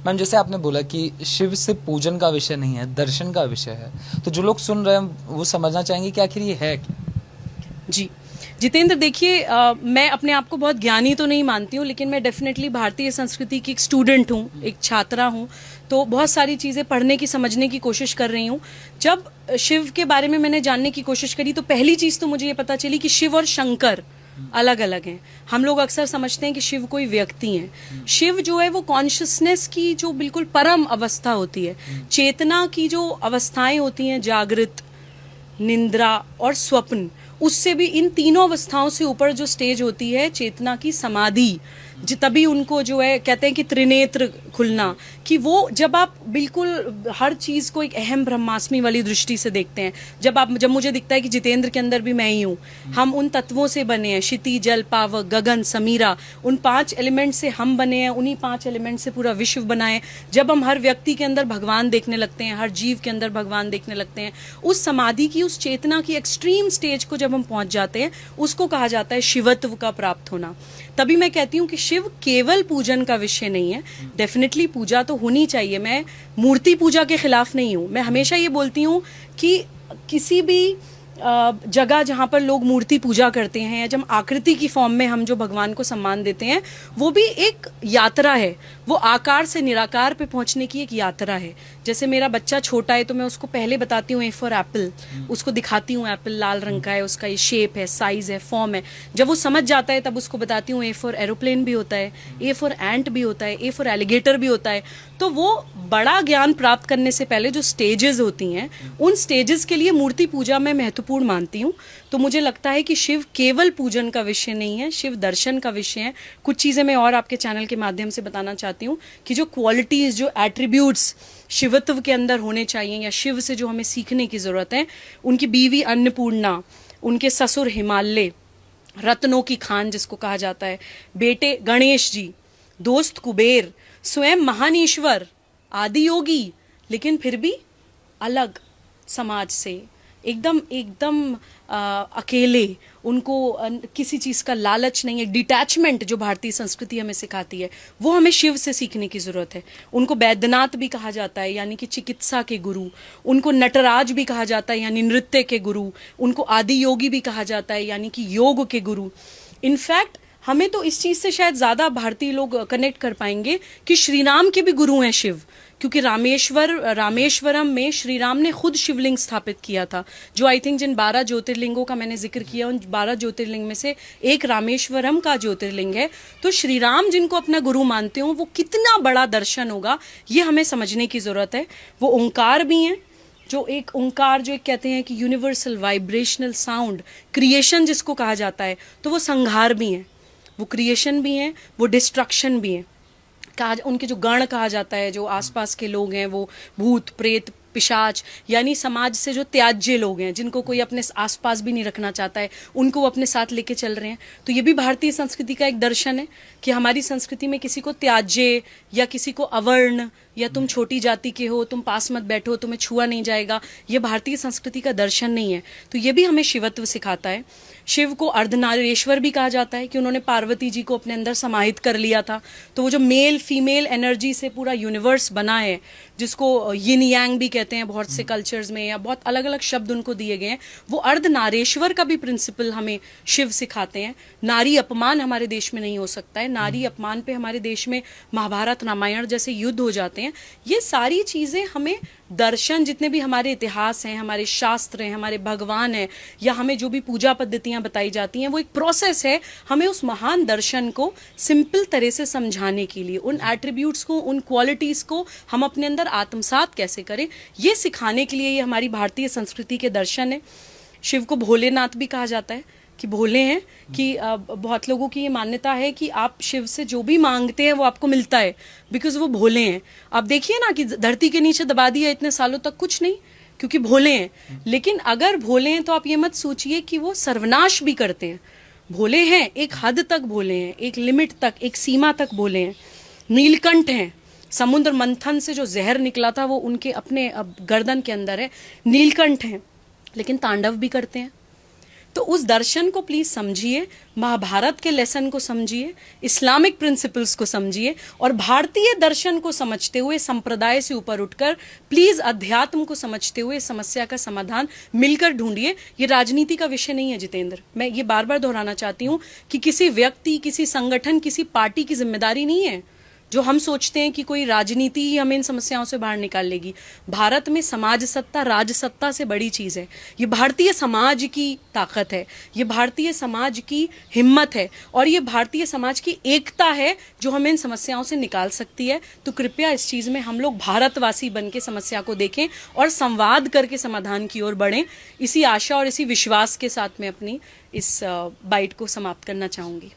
Ma'am, जैसे आपने बोला कि शिव से पूजन का विषय नहीं है, दर्शन का विषय है, तो जो लोग सुन रहे हैं वो समझना चाहेंगे कि आखिर ये है क्या। जी जितेंद्र, देखिए, मैं अपने आप को बहुत ज्ञानी तो नहीं मानती हूँ, लेकिन मैं डेफिनेटली भारतीय संस्कृति की एक स्टूडेंट हूँ, एक छात्रा हूँ। तो बहुत सारी चीज़ें पढ़ने की, समझने की कोशिश कर रही हूँ। जब शिव के बारे में मैंने जानने की कोशिश करी तो पहली चीज़ तो मुझे ये पता चली कि शिव और शंकर अलग अलग हैं। हम लोग अक्सर समझते हैं कि शिव कोई व्यक्ति है। शिव जो है वो कॉन्शियसनेस की जो बिल्कुल परम अवस्था होती है, चेतना की जो अवस्थाएं होती हैं, जागृत, निंद्रा और स्वप्न, उससे भी इन तीनों अवस्थाओं से ऊपर जो स्टेज होती है चेतना की, समाधि, तभी उनको जो है कहते हैं कि त्रिनेत्र खुलना, कि वो जब आप बिल्कुल हर चीज को एक अहम ब्रह्मास्मि वाली दृष्टि से देखते हैं। जब मुझे दिखता है कि जितेंद्र के अंदर भी मैं ही हूँ, हम उन तत्वों से बने हैं, क्षिति, जल, पावक, गगन, समीरा, उन 5 एलिमेंट से हम बने हैं, उन्हीं 5 एलिमेंट से पूरा विश्व बना है। जब हम हर व्यक्ति के अंदर भगवान देखने लगते हैं, हर जीव के अंदर भगवान देखने लगते हैं, उस समाधि की, उस चेतना की एक्सट्रीम स्टेज को जब हम पहुंच जाते हैं, उसको कहा जाता है शिवत्व का प्राप्त होना। तभी मैं कहती हूँ कि शिव केवल पूजन का विषय नहीं है। डेफिनेटली पूजा तो होनी चाहिए, मैं मूर्ति पूजा के खिलाफ नहीं हूँ। मैं हमेशा ये बोलती हूँ कि किसी भी जगह जहां पर लोग मूर्ति पूजा करते हैं, या जब आकृति की फॉर्म में हम जो भगवान को सम्मान देते हैं, वो भी एक यात्रा है। वो आकार से निराकार पे पहुंचने की एक यात्रा है। जैसे मेरा बच्चा छोटा है तो मैं उसको पहले बताती हूँ ए फॉर एप्पल, उसको दिखाती हूँ एप्पल लाल रंग का है, उसका ये शेप है, साइज है, फॉर्म है। जब वो समझ जाता है तब उसको बताती हूँ ए फॉर एरोप्लेन भी होता है, ए फॉर एंट भी होता है, ए फॉर एलिगेटर भी होता है। तो वो बड़ा ज्ञान प्राप्त करने से पहले जो स्टेजेस होती हैं, उन स्टेजेस के लिए मूर्ति पूजा मैं महत्वपूर्ण मानती हूँ। तो मुझे लगता है कि शिव केवल पूजन का विषय नहीं है, शिव दर्शन का विषय है। कुछ चीजें मैं और आपके चैनल के माध्यम से बताना चाहती हूँ कि जो क्वालिटीज, जो एट्रीब्यूट्स शिवत्व के अंदर होने चाहिए, या शिव से जो हमें सीखने की जरूरत है, उनकी बीवी अन्नपूर्णा, उनके ससुर हिमालय, रत्नों की खान जिसको कहा जाता है, बेटे गणेश जी, दोस्त कुबेर, स्वयं महान ईश्वर, आदि योगी, लेकिन फिर भी अलग समाज से, एकदम एकदम अकेले, उनको किसी चीज का लालच नहीं है, डिटैचमेंट जो भारतीय संस्कृति हमें सिखाती है, वो हमें शिव से सीखने की जरूरत है। उनको वैद्यनाथ भी कहा जाता है, यानी कि चिकित्सा के गुरु। उनको नटराज भी कहा जाता है, यानी नृत्य के गुरु। उनको आदि योगी भी कहा जाता है, यानी कि योग के गुरु। इनफैक्ट हमें तो इस चीज से शायद ज्यादा भारतीय लोग कनेक्ट कर पाएंगे कि श्री राम के भी गुरु हैं शिव, क्योंकि रामेश्वरम में श्री राम ने खुद शिवलिंग स्थापित किया था, जो आई थिंक जिन 12 ज्योतिर्लिंगों का मैंने जिक्र किया, उन 12 ज्योतिर्लिंग में से एक रामेश्वरम का ज्योतिर्लिंग है। तो श्री राम जिनको अपना गुरु मानते हो, वो कितना बड़ा दर्शन होगा, ये हमें समझने की जरूरत है। वो ओंकार भी हैं, जो एक ओंकार, जो एक कहते हैं कि यूनिवर्सल वाइब्रेशनल साउंड, क्रिएशन जिसको कहा जाता है, तो वो संहार भी हैं, वो क्रिएशन भी हैं, वो डिस्ट्रक्शन भी हैं। उनके जो गण कहा जाता है, जो आसपास के लोग हैं, वो भूत, प्रेत, पिशाच, यानी समाज से जो त्याज्य लोग हैं, जिनको कोई अपने आसपास भी नहीं रखना चाहता है, उनको वो अपने साथ लेके चल रहे हैं। तो ये भी भारतीय संस्कृति का एक दर्शन है कि हमारी संस्कृति में किसी को त्याज्य, या किसी को अवर्ण, या तुम छोटी जाति के हो, तुम पास मत बैठो, तुम्हें छुआ नहीं जाएगा, ये भारतीय संस्कृति का दर्शन नहीं है। तो ये भी हमें शिवत्व सिखाता है। शिव को अर्धनारीश्वर भी कहा जाता है कि उन्होंने पार्वती जी को अपने अंदर समाहित कर लिया था। तो वो जो मेल फीमेल एनर्जी से पूरा यूनिवर्स बना है, जिसको यिन यांग भी कहते हैं बहुत से कल्चर्स में, या बहुत अलग अलग शब्द उनको दिए गए हैं, वो अर्धनारेश्वर का भी प्रिंसिपल हमें शिव सिखाते हैं। नारी अपमान हमारे देश में नहीं हो सकता है। नारी अपमान पे हमारे देश में महाभारत, रामायण जैसे युद्ध हो जाते हैं। ये सारी चीजें हमें दर्शन, जितने भी हमारे इतिहास हैं, हमारे शास्त्र हैं, हमारे भगवान हैं, या हमें जो भी पूजा पद्धतियां बताई जाती हैं, वो एक प्रोसेस है हमें उस महान दर्शन को सिंपल तरह से समझाने के लिए। उन एट्रीब्यूट्स को, उन क्वालिटीज को हम अपने अंदर आत्मसात कैसे करें, ये सिखाने के लिए ये हमारी भारतीय संस्कृति के दर्शन है। शिव को भोलेनाथ भी कहा जाता है कि भोले हैं, कि बहुत लोगों की ये मान्यता है कि आप शिव से जो भी मांगते हैं वो आपको मिलता है, बिकॉज वो भोले हैं। आप देखिए ना कि धरती के नीचे दबा दिया इतने सालों तक, कुछ नहीं, क्योंकि भोले हैं। लेकिन अगर भोले हैं तो आप ये मत सोचिए कि वो सर्वनाश भी करते हैं। भोले हैं, एक हद तक भोले हैं, एक लिमिट तक, एक सीमा तक भोले हैं। नीलकंठ हैं, समुद्र मंथन से जो जहर निकला था वो उनके अपने गर्दन के अंदर है। नीलकंठ हैं, लेकिन तांडव भी करते हैं। तो उस दर्शन को प्लीज समझिए, महाभारत के लेसन को समझिए, इस्लामिक प्रिंसिपल्स को समझिए, और भारतीय दर्शन को समझते हुए संप्रदाय से ऊपर उठकर प्लीज अध्यात्म को समझते हुए समस्या का समाधान मिलकर ढूंढिए। ये राजनीति का विषय नहीं है जितेंद्र, मैं ये बार बार दोहराना चाहती हूं कि किसी व्यक्ति, किसी संगठन, किसी पार्टी की जिम्मेदारी नहीं है जो हम सोचते हैं कि कोई राजनीति ही हमें इन समस्याओं से बाहर निकाल लेगी। भारत में समाज सत्ता राज सत्ता से बड़ी चीज है। ये भारतीय समाज की ताकत है, ये भारतीय समाज की हिम्मत है, और ये भारतीय समाज की एकता है जो हमें इन समस्याओं से निकाल सकती है। तो कृपया इस चीज में हम लोग भारतवासी बन के समस्या को देखें और संवाद करके समाधान की ओर बढ़ें। इसी आशा और इसी विश्वास के साथ मैं अपनी इस बाइट को समाप्त करना चाहूंगी।